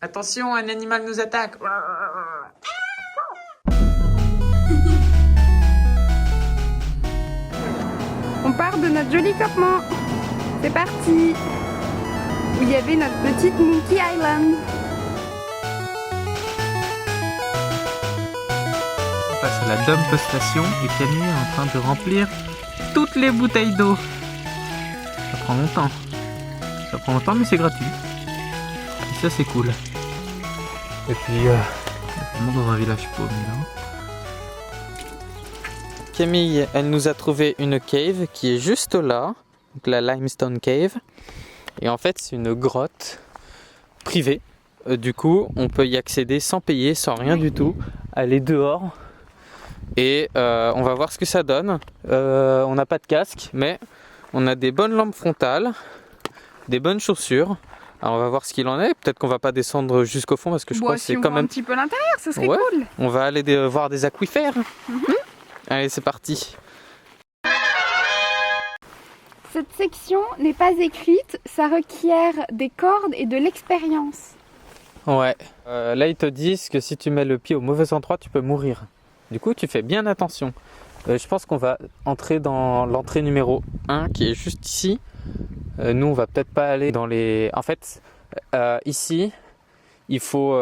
Attention, un animal nous attaque. On part de notre joli campement. C'est parti. Où il y avait notre petite Monkey Island. On passe à la dump station et Camille est en train de remplir toutes les bouteilles d'eau. Ça prend longtemps. Ça prend longtemps mais c'est gratuit. Et ça c'est cool. Et puis, vraiment dans un village paumé là. Camille, elle nous a trouvé une cave qui est juste là, donc la Limestone Cave. Et en fait, c'est une grotte privée. Du coup, on peut y accéder sans payer, sans rien du tout. Aller dehors et on va voir ce que ça donne. On n'a pas de casque, mais on a des bonnes lampes frontales, des bonnes chaussures. Alors on va voir ce qu'il en est. Peut-être qu'on va pas descendre jusqu'au fond parce que je crois que c'est quand même un petit peu l'intérieur, ce serait ouais. cool. On va aller voir des aquifères. Allez, c'est parti. Cette section n'est pas écrite, ça requiert des cordes et de l'expérience. Ouais. Là, ils te disent que si tu mets le pied au mauvais endroit, tu peux mourir. Du coup, tu fais bien attention. Je pense qu'on va entrer dans l'entrée numéro 1 qui est juste ici. Nous, on va peut-être pas aller dans les... En fait, ici, il faut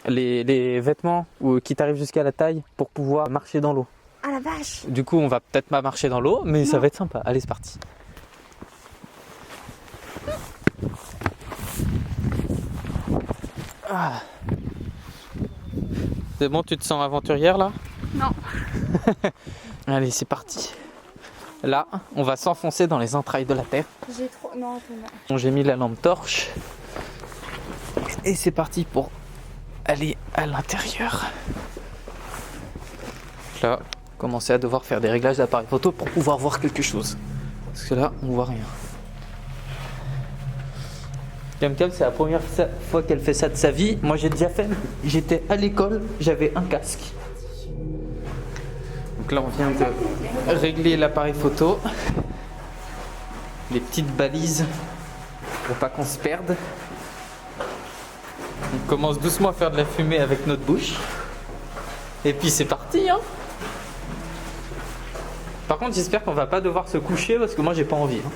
les vêtements qui t'arrivent jusqu'à la taille pour pouvoir marcher dans l'eau. Ah la vache! Du coup, on va peut-être pas marcher dans l'eau, mais ça va être sympa. Allez, c'est parti. Ah. C'est bon, tu te sens aventurière là? Non. Allez, c'est parti. Là, on va s'enfoncer dans les entrailles de la terre. J'ai trop... Non, attends. Bon, j'ai mis la lampe torche. Et c'est parti pour aller à l'intérieur. Là, commencer à devoir faire des réglages d'appareil photo pour pouvoir voir quelque chose. Parce que là, on voit rien. Cam, c'est la première fois qu'elle fait ça de sa vie. Moi, j'ai déjà fait. J'étais à l'école, j'avais un casque. Donc là, on vient de régler l'appareil photo. Les petites balises pour pas qu'on se perde. On commence doucement à faire de la fumée avec notre bouche. Et puis c'est parti, hein. Par contre, j'espère qu'on va pas devoir se coucher parce que moi, j'ai pas envie. Hein.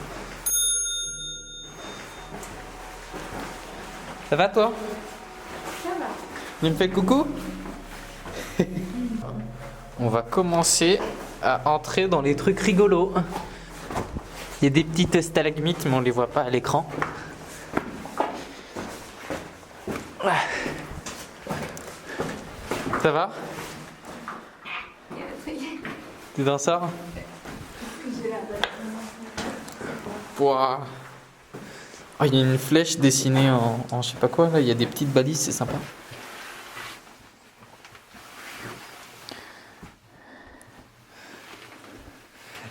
Ça va toi? Ça va. Tu me fais coucou? On va commencer à entrer dans les trucs rigolos. Il y a des petites stalagmites, mais on les voit pas à l'écran. Ça va? Tu t'en sors? Ouah. Oh, il y a une flèche dessinée en je sais pas quoi là, il y a des petites balises, c'est sympa.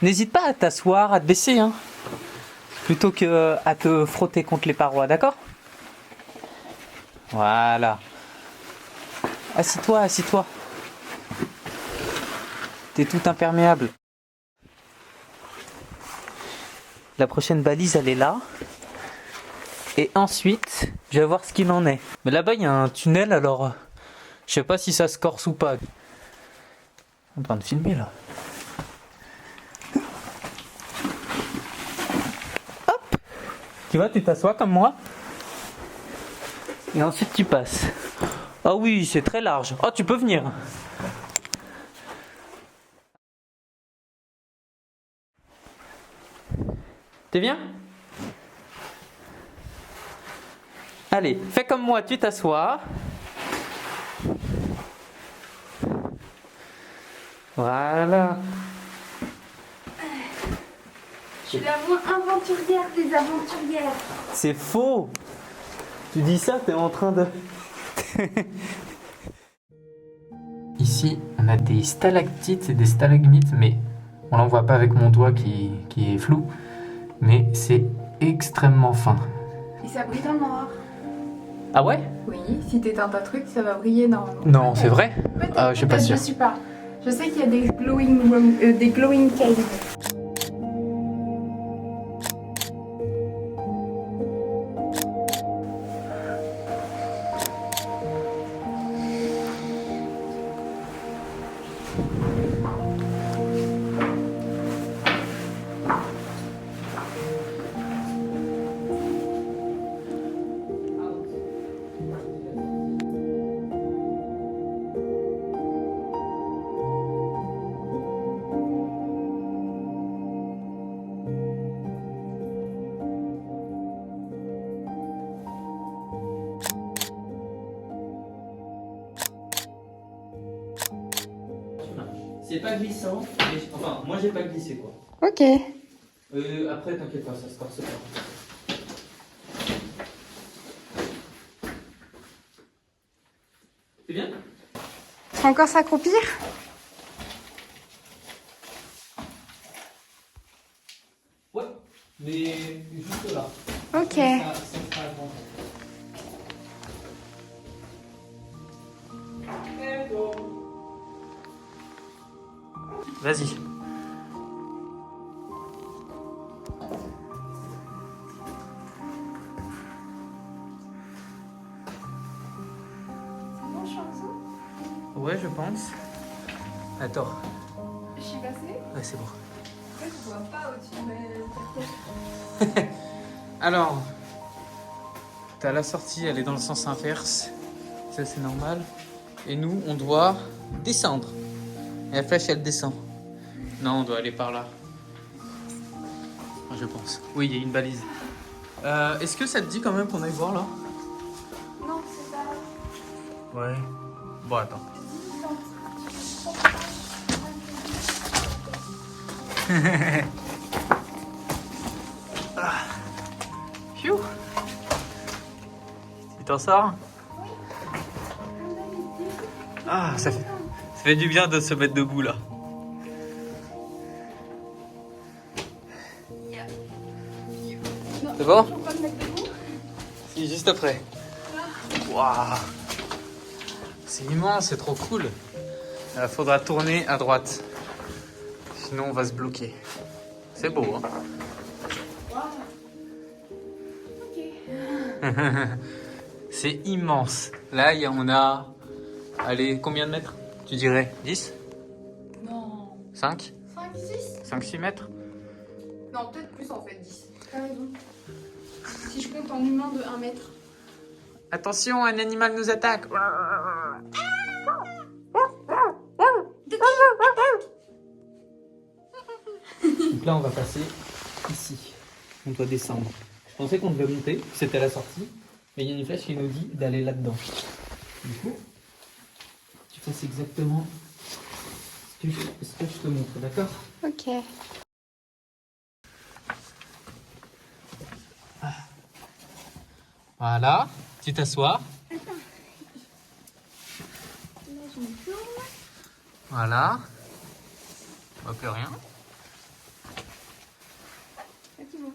N'hésite pas à t'asseoir, à te baisser, hein, plutôt que à te frotter contre les parois, d'accord? Voilà. Assis-toi, assis-toi. T'es tout imperméable. La prochaine balise, elle est là. Et ensuite, je vais voir ce qu'il en est. Mais là-bas, il y a un tunnel, alors je sais pas si ça se corse ou pas. On est en train de filmer là. Hop! Tu vois, tu t'assois comme moi. Et ensuite, tu passes. Ah oui, c'est très large. Oh, tu peux venir. T'es bien? Allez, fais comme moi, tu t'assois. Voilà. Je suis la moins aventurière des aventurières. C'est faux. Tu dis ça, t'es en train de... Ici, on a des stalactites et des stalagmites, mais on n'en voit pas avec mon doigt qui est flou. Mais c'est extrêmement fin. Et ça brille dans le noir. Ah ouais? Oui, si t'éteins ta truc, ça va briller normalement. Non, c'est vrai? Peut-être, Ah, je suis pas sûr. Je suis pas. Je sais qu'il y a des glowing caves. c'est pas glissant. Enfin, moi j'ai pas glissé quoi. Ok. Après, t'inquiète pas, ça se corse pas. C'est bien? Tu vas encore s'accroupir? Ouais, mais juste là. Ok. Ça sera grand. Vas-y. Ouais, je pense. Attends. Je suis passée. Ouais, c'est bon. Je vois pas au-dessus de Alors, t'as la sortie, elle est dans le sens inverse. Ça, c'est normal. Et nous, on doit descendre. Et la flèche, elle descend. Non, on doit aller par là. Je pense. Oui, il y a une balise. Est-ce que ça te dit quand même qu'on aille voir là? Non, c'est pas. Ouais. Bon, attends. Phew. Tu t'en sors? Ah, ça fait du bien de se mettre debout là. C'est bon? Si, juste après. Waouh! C'est immense, c'est trop cool. Il faudra tourner à droite. Sinon, on va se bloquer. C'est beau, hein? C'est immense. Là, on a... Allez, combien de mètres? Tu dirais 10? Non. 5? 5, 6? 5-6 mètres? Non, peut-être plus en fait, 10. T'as raison. Si je compte en humain de 1 mètre. Attention, un animal nous attaque. Donc là, on va passer ici. On doit descendre. Je pensais qu'on devait monter, c'était la sortie. Mais il y a une flèche qui nous dit d'aller là-dedans. Du coup, tu fasses exactement ce que je te montre, d'accord? Ok. Voilà, tu t'assois. Là, je me tourne. Voilà. On voit plus rien. Là, tu vois.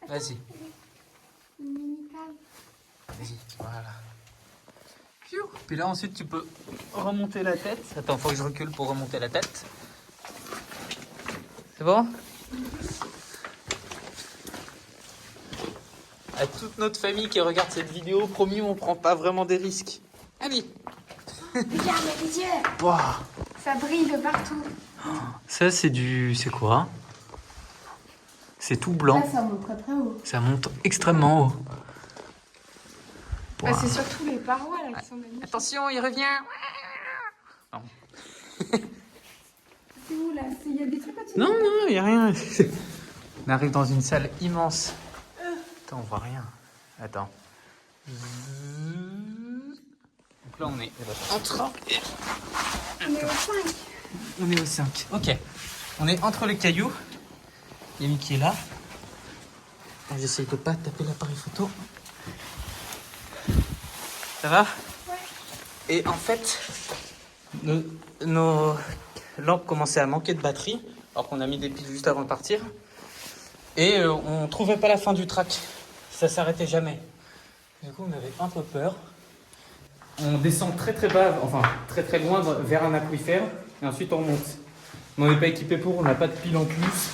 Vas-y, Une mini cave. vas-y, voilà. Pfiou. Puis là, ensuite, tu peux remonter la tête. Attends, faut que je recule pour remonter la tête. C'est bon? À toute notre famille qui regarde cette vidéo, promis, on prend pas vraiment des risques. Allez. Regarde les yeux. Waouh. Ça brille de partout. Ça, c'est du... C'est quoi? C'est tout blanc. Là, ça monte très très haut. Ça monte extrêmement haut. Bah, c'est surtout les parois là qui sont magnifiques. Attention, il revient. Non, C'est où là? Il y a des trucs au-dessus? non, il n'y a rien. On arrive dans une salle immense. Attends, on voit rien. Attends. Donc là, on est entre... On est au 5. On est au 5. Ok. On est entre les cailloux. Il y a Mickey là. J'essaye de pas taper l'appareil photo. Ça va? Ouais. Et en fait, nos lampes commençaient à manquer de batterie, alors qu'on a mis des piles juste avant de partir. Et on trouvait pas la fin du track. Ça s'arrêtait jamais. Du coup, on avait un peu peur. On descend très très bas, enfin très très loin vers un aquifère, et ensuite on remonte. Mais on n'est pas équipé pour, on n'a pas de pile en plus.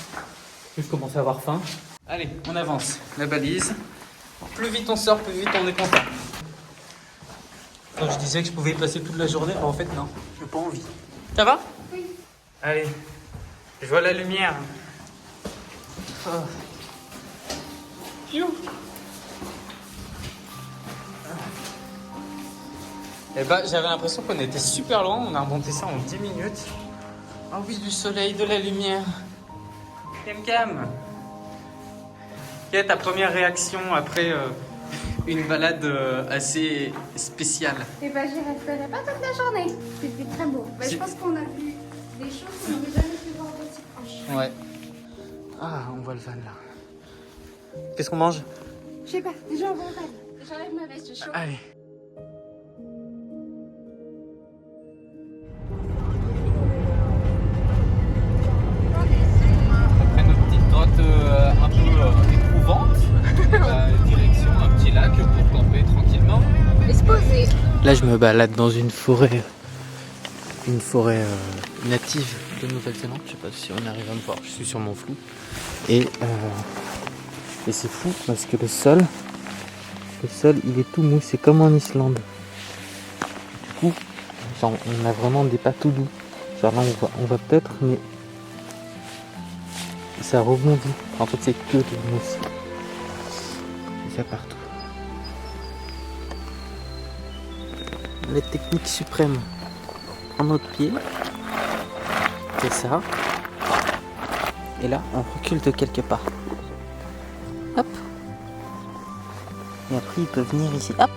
Je commence à avoir faim. Allez, on avance. La balise. Plus vite on sort, plus vite on est content. Quand je disais que je pouvais y passer toute la journée, en fait non, j'ai pas envie. Ça va? Oui. Allez, je vois la lumière. Oh. Pfiou. Eh ben, j'avais l'impression qu'on était super loin, on a remonté ça en 10 minutes. Oh oui, du soleil, de la lumière. Cam. Quelle est ta première réaction après une balade assez spéciale? Et bah, j'y resterai pas toute la journée. C'était très beau. Bah, je C'est- pense qu'on a vu des choses qu'on n'aurait jamais pu voir d'aussi proche. Ouais. Ah, on voit le van là. Qu'est-ce qu'on mange? Je sais pas, déjà on va au van. J'enlève ma veste, j'ai chaud. Allez. Après notre petite grotte un peu éprouvante, direction un petit lac pour camper tranquillement. Et se poser. Là, je me balade dans une forêt native de Nouvelle-Zélande. Je sais pas si on arrive à me voir, je suis sur mon flou. Et c'est fou parce que le sol, il est tout mou, c'est comme en Islande. Du coup, genre, on a vraiment des pas tout doux. Genre là, on voit peut-être, mais ça rebondit. En fait, c'est que de mousse. C'est ça partout. La technique suprême. En notre pied. C'est ça. Et là, on recule de quelque part. Hop. Et après, il peut venir ici. Hop.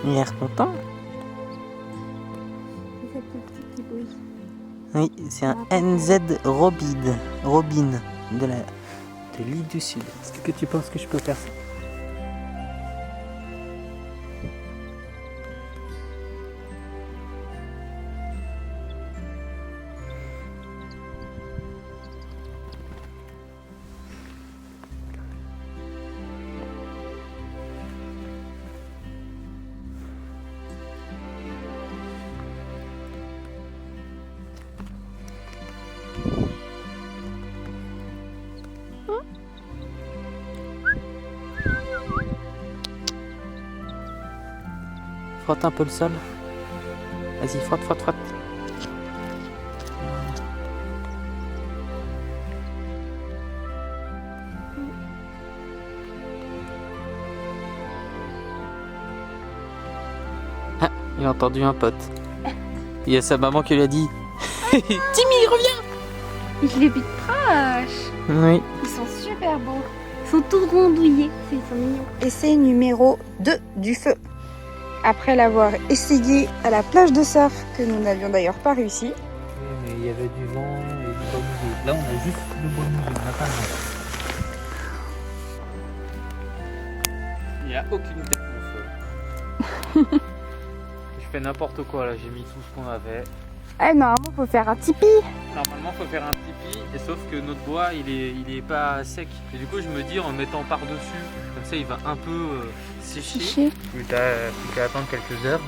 Il a l'air content. C'est cette petite qui bouge. Oui, c'est un NZ Robin de l'île du Sud. Est-ce que tu penses que je peux faire ça? Frotte un peu le sol. Vas-y, frotte. Ah, il a entendu un pote. Il y a sa maman qui lui a dit Timmy, reviens! Je les vite proches. Oui. Ils sont super beaux. Ils sont tout rondouillés. Ils sont mignons. Essai numéro 2 du feu. Après l'avoir essayé à la plage de surf, que nous n'avions d'ailleurs pas réussi. Oui, mais il y avait du vent et du bois mouillé. Là, on a juste le bois mouillé, on n'a pas le vent. Il n'y a aucune tête au feu. Je fais n'importe quoi là, j'ai mis tout ce qu'on avait. Ah, normalement, faut faire un tipi. Normalement, faut faire un tipi, et sauf que notre bois, il est pas sec. Et du coup, je me dis, en mettant par-dessus, comme ça, il va un peu sécher. Plus qu'à attendre quelques heures.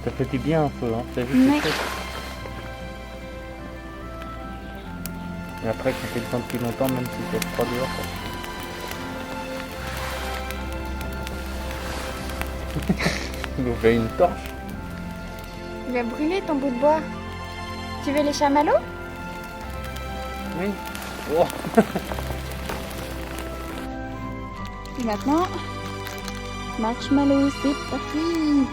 Ça fait du bien un peu, hein. T'as vu, Ouais. c'est sec. Et après, quand tu le sens depuis longtemps, même si c'est froid dehors, ça... Il nous fait une torche. Il va brûler ton bout de bois. Tu veux les chamallows? Oui. Oh. Et maintenant, marshmallow, c'est parti.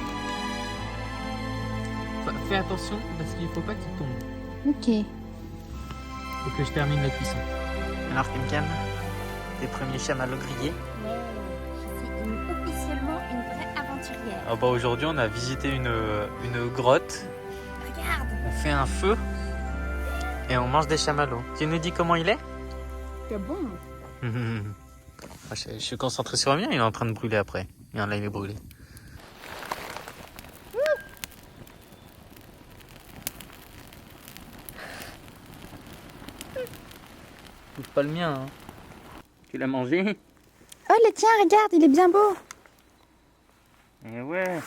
Fais attention parce qu'il faut pas qu'il tombe. Ok. Faut que je termine la cuisson. Alors Kimcam, tes premiers chamallows grillés. Ouais, je suis officiellement une vraie aventurière. Ah bah aujourd'hui on a visité une grotte. Regarde. On fait un feu et on mange des chamallows. Tu nous dis comment il est? C'est bon. Je suis concentré sur le mien, il est en train de brûler après. Regarde là, il est brûlé. Touche pas le mien, hein. Tu l'as mangé? Oh, le tien, regarde, il est bien beau. Eh ouais.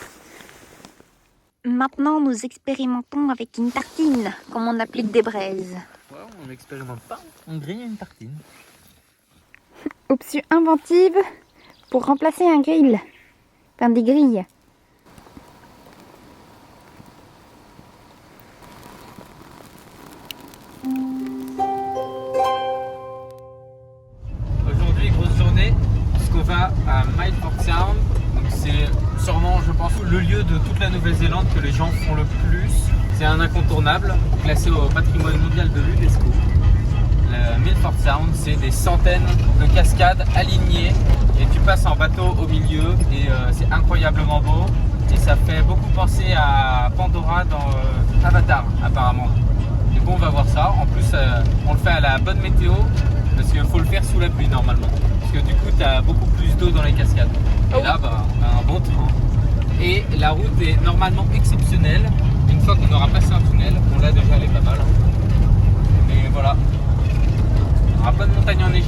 Maintenant, nous expérimentons avec une tartine, comme on applique des braises. Ouais, on n'expérimente pas, on grille une tartine. Option inventive pour remplacer un grill. Enfin, des grilles. Aujourd'hui, grosse journée, puisqu'on va à Milford Sound. Donc c'est sûrement, je pense, le lieu de toute la Nouvelle-Zélande que les gens font le plus. C'est un incontournable, classé au patrimoine mondial de l'UNESCO. Le Milford Sound, c'est des centaines de cascades alignées et tu passes en bateau au milieu et c'est incroyablement beau. Et ça fait beaucoup penser à Pandora dans Avatar apparemment. Du coup on va voir ça. En plus on le fait à la bonne météo parce qu'il faut le faire sous la pluie normalement. Parce que du coup tu as beaucoup plus d'eau dans les cascades. Et là bah, on a un bon temps. Et la route est normalement exceptionnelle. Une fois qu'on aura passé un tunnel, on l'a déjà, elle est pas mal. Mais voilà, on aura pas de montagne enneigée.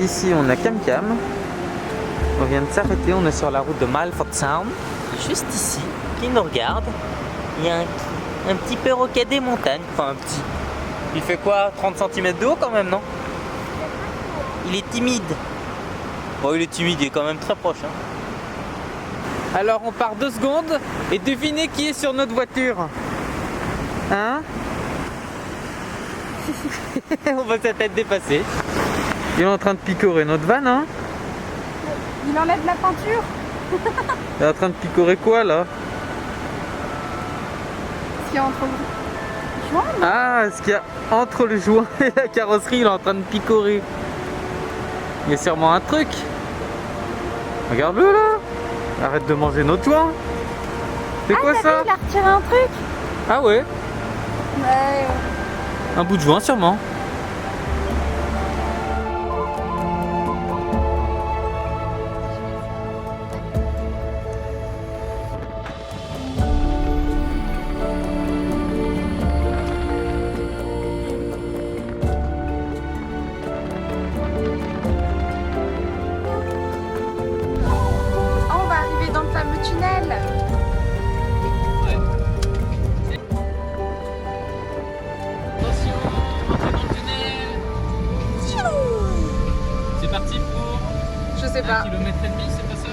Ici on a Cam Cam. On vient de s'arrêter, on est sur la route de Milford Sound. Juste ici, qui nous regarde. Il y a un petit perroquet des montagnes. Enfin un petit. Il fait quoi, 30 cm de haut quand même, non? Il est timide. Bon, il est timide, il est quand même très proche. Hein. Alors on part 2 secondes et devinez qui est sur notre voiture. Hein? On va peut-être dépassé. Il est en train de picorer notre van, hein? Il enlève la peinture. Il est en train de picorer quoi là? Ce qu'il y a entre le joint. Ah, ce qu'il y a entre le joint et la carrosserie, il est en train de picorer. Il y a sûrement un truc. Regarde-le là. Arrête de manger notre joint. C'est quoi ça? Il a retiré un truc. Ah ouais? Ouais. Un bout de joint sûrement. On va arriver dans le fameux tunnel. Attention, entrez dans le tunnel. C'est parti pour Je sais 1,5 km, c'est pas ça?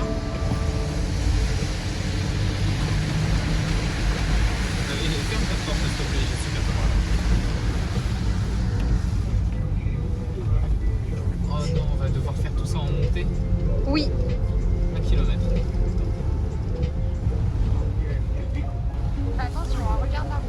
Ferme ta porte s'il te plaît, je suis pas trop. Oh non, on va devoir faire tout ça en montée. Oui. 1 km. Attention, regarde la route.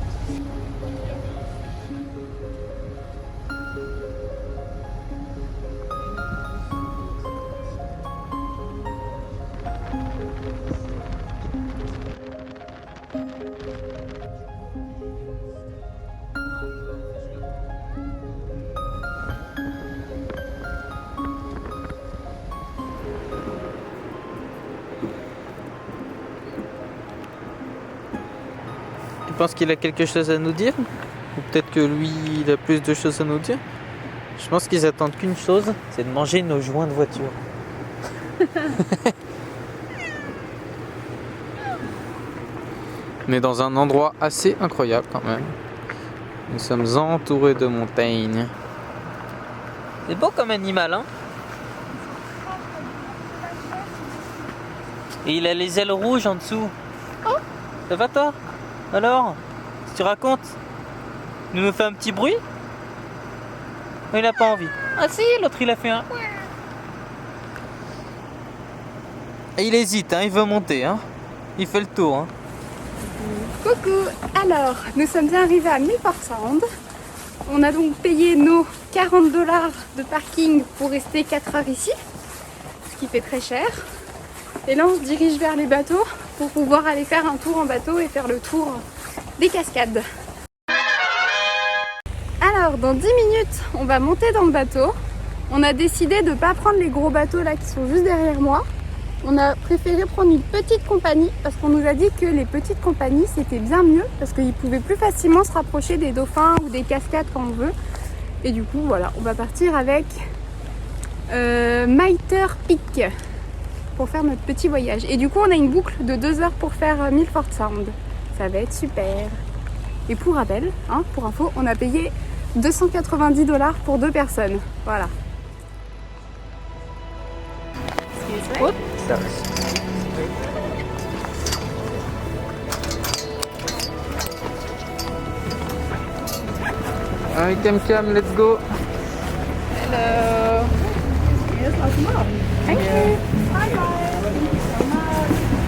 Tu penses qu'il a quelque chose à nous dire? Ou peut-être que lui, il a plus de choses à nous dire? Je pense qu'ils attendent qu'une chose, c'est de manger nos joints de voiture. On est dans un endroit assez incroyable quand même. Nous sommes entourés de montagnes. C'est beau comme animal, hein? Et il a les ailes rouges en dessous. Ça va toi? Alors? Si tu racontes? Il nous fait un petit bruit? Il n'a pas envie. Ah si, l'autre il a fait un... Et il hésite, hein, il veut monter, hein. Il fait le tour, hein. Coucou. Alors, nous sommes bien arrivés à Milford Sound. On a donc payé nos 40 $ de parking pour rester 4 heures ici, ce qui fait très cher. Et là, on se dirige vers les bateaux pour pouvoir aller faire un tour en bateau et faire le tour des cascades. Alors, dans 10 minutes, on va monter dans le bateau. On a décidé de ne pas prendre les gros bateaux là qui sont juste derrière moi. On a préféré prendre une petite compagnie parce qu'on nous a dit que les petites compagnies c'était bien mieux parce qu'ils pouvaient plus facilement se rapprocher des dauphins ou des cascades quand on veut. Et du coup, voilà, on va partir avec Mitre Peak pour faire notre petit voyage. Et du coup, on a une boucle de 2 heures pour faire Milford Sound. Ça va être super. Et pour rappel, hein, pour info, on a payé 290 $ pour 2 personnes. Voilà. Allez, Cam Cam, let's go. Hello. Thank you. Bye bye. Thank you so much.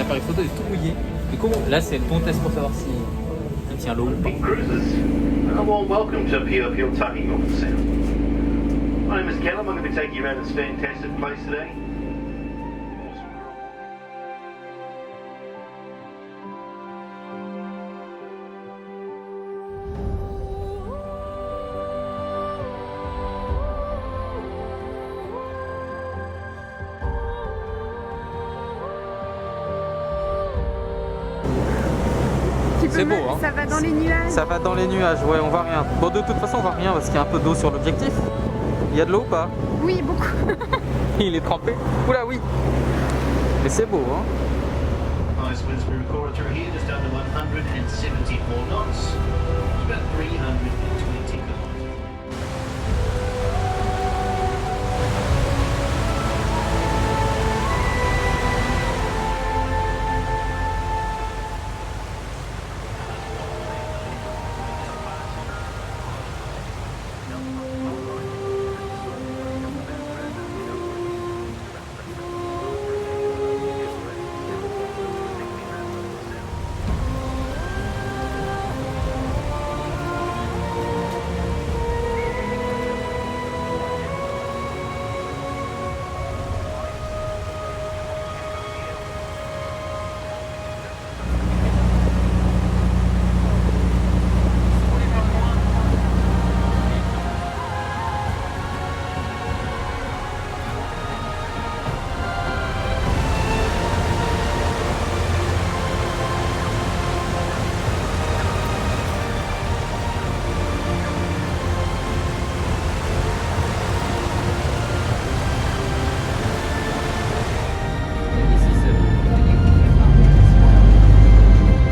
l'appareil photo est tout mouillé. Du coup, là, c'est ton test pour savoir si il tient l'eau ou pas. Cruisers, a warm welcome to Pure Tahi North Sound. My name is Callum. I'm going to be taking you around this fantastic place today. C'est beau, hein. Ça va dans les nuages. Ça va dans les nuages, ouais, on voit rien. Bon, de toute façon, on voit rien parce qu'il y a un peu d'eau sur l'objectif. Il y a de l'eau ou pas? Oui, beaucoup. Il est trempé. Oula, oui. Mais c'est beau, hein. Highest winds we recorded through here just under 174 knots. It's about 320 kilometers.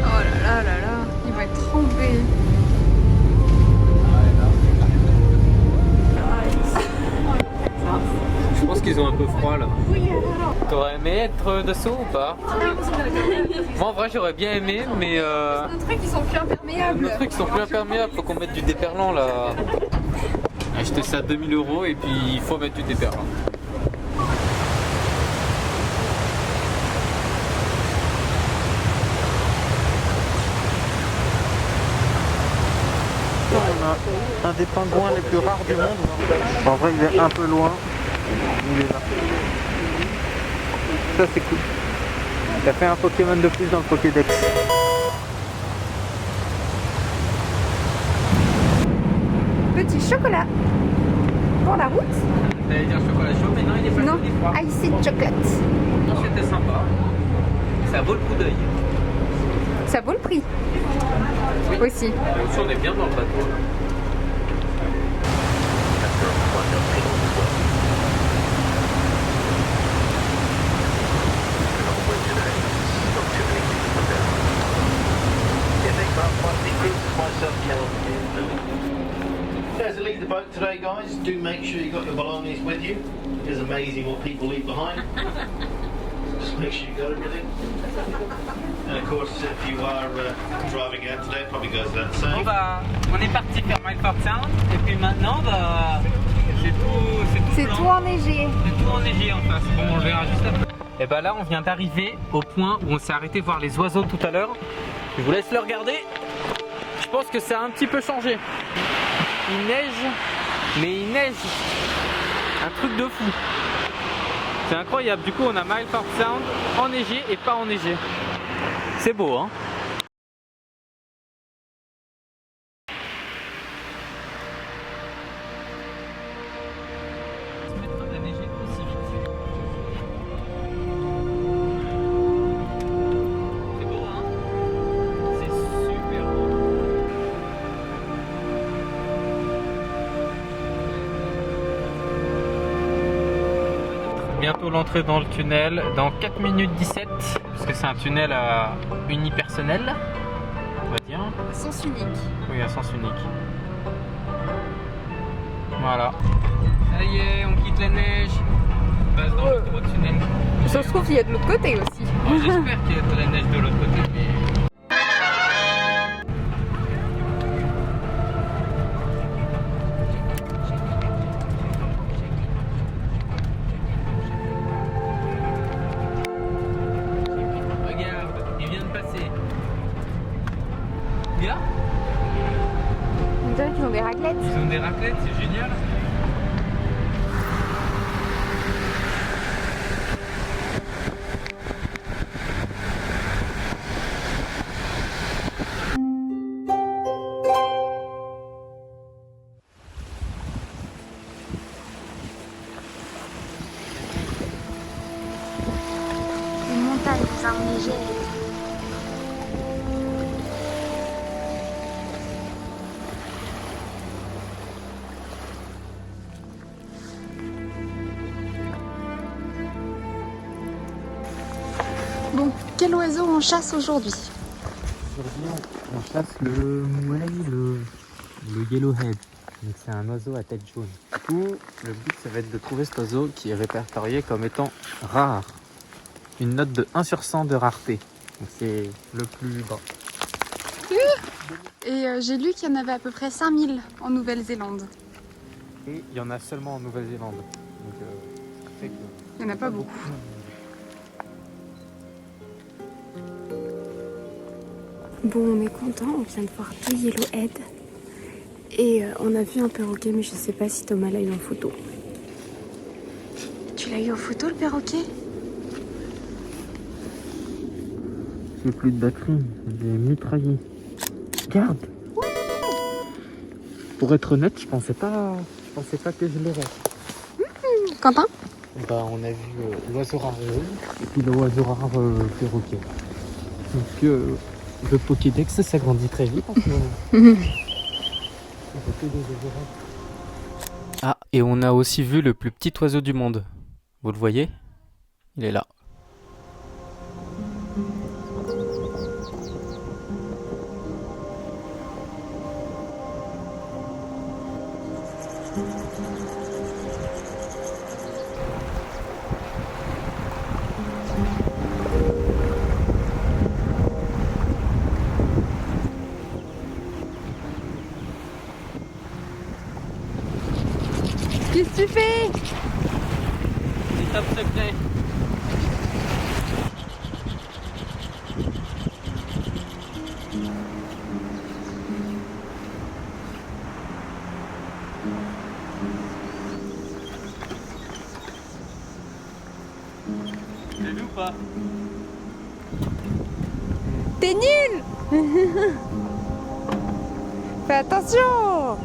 Oh là là là là, il va être trempé. Je pense qu'ils ont un peu froid là. T'aurais aimé être dessous ou pas? Moi en vrai j'aurais bien aimé, mais Un truc, ils sont plus imperméables. nos trucs sont plus imperméables, faut qu'on mette du déperlant là. Acheter ça à 2000 € et puis il faut mettre du déperlant. On a un des pingouins les plus rares du monde. En vrai il est un peu loin. Il est là. Ça c'est cool. Il a fait un Pokémon de plus dans le Pokédex. Petit chocolat. Pour la route? T'allais dire chocolat chaud, mais non il est pas Non, chaud, il est froid. iced chocolate. Non, c'était sympa. Ça vaut le coup d'œil. Ça vaut le prix. Aussi. On est bien dans le bateau là. As you leave the boat today, guys, do make sure you got your belongings with you. It is amazing what people leave behind. Just make sure you got everything. And of course, if you are driving out today, it probably goes without Bon saying. bah, on est parti faire Milford Sound et puis maintenant bah, C'est blanc. tout enneigé. C'est tout enneigé en face. Bon, on le verra juste après. Et bah là, on vient d'arriver au point où on s'est arrêté voir les oiseaux tout à l'heure. Je vous laisse le regarder. Je pense que ça a un petit peu changé. Il neige, mais il neige un truc de fou. C'est incroyable. Du coup, on a Milford Sound enneigé et pas enneigé. C'est beau, hein? C'est beau, hein? C'est super beau. Bientôt l'entrée dans le tunnel, dans 4 minutes 17, parce que c'est un tunnel à unipersonnel, on va dire. Sens unique. Oui, à sens unique. Voilà. Ça y est, on quitte la neige. On passe dans le gros tunnel. Ça se trouve, il y a de l'autre côté aussi. Bon, j'espère qu'il y a de la neige de l'autre côté, mais... Regarde, raclettes. Ils ont des raclettes, c'est génial. Les montagnes des arbres neigés. Bon, quel oiseau on chasse aujourd'hui? Aujourd'hui, on chasse le yellowhead. Donc c'est un oiseau à tête jaune. Du coup, le but ça va être de trouver cet oiseau qui est répertorié comme étant rare. Une note de 1 sur 100 de rareté. Donc c'est le plus bas. Et j'ai lu qu'il y en avait à peu près 5000 en Nouvelle-Zélande. Et il y en a seulement en Nouvelle-Zélande. Donc ça fait que... Il n'y en a pas beaucoup. Bon, on est content, on vient de voir 2 yellowhead. Et on a vu un perroquet, mais je sais pas si Thomas l'a eu en photo. Tu l'as eu en photo, le perroquet? J'ai plus de batterie, j'ai mitraillé. Regarde! Pour être honnête, je pensais pas que je l'aurais. Quentin? Bah, on a vu l'oiseau rare jaune et puis l'oiseau rare perroquet. Donc le Pokédex s'agrandit très vite en ce moment. Ah, et on a aussi vu le plus petit oiseau du monde. Vous le voyez? Il est là. Qu'est-ce que tu fais? C'est top secret. T'as vu ou pas? T'es nul. Fais attention.